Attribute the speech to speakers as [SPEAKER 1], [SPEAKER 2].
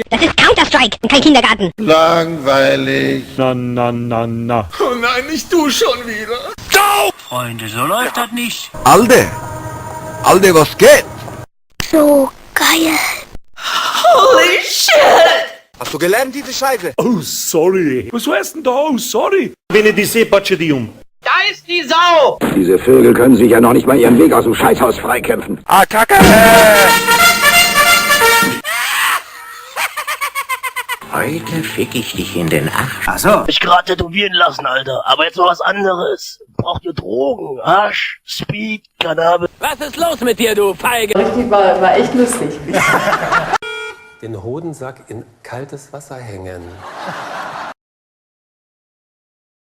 [SPEAKER 1] Das ist Counter-Strike und kein Kindergarten.
[SPEAKER 2] Langweilig.
[SPEAKER 3] Na, na, na, na.
[SPEAKER 2] Oh nein, nicht du schon wieder.
[SPEAKER 4] Freunde, so läuft das nicht.
[SPEAKER 5] Alde, was geht?
[SPEAKER 1] So geil.
[SPEAKER 6] Holy shit!
[SPEAKER 5] Hast du gelernt, diese Scheiße?
[SPEAKER 3] Oh, sorry. Was heißt denn da? Oh, sorry. Bene di se Bacchedium.
[SPEAKER 6] Da ist die Sau!
[SPEAKER 7] Diese Vögel können sich ja noch nicht mal ihren Weg aus dem Scheißhaus freikämpfen.
[SPEAKER 5] Attacke!
[SPEAKER 4] Heute fick ich dich in den Arsch.
[SPEAKER 6] Ach so. Ich gerade tätowieren lassen, Alter. Aber jetzt noch was anderes. Braucht ihr Drogen? Hasch, Speed, Cannabis?
[SPEAKER 4] Was ist los mit dir, du Feige?
[SPEAKER 8] Richtig, war echt lustig.
[SPEAKER 9] Den Hodensack in kaltes Wasser hängen.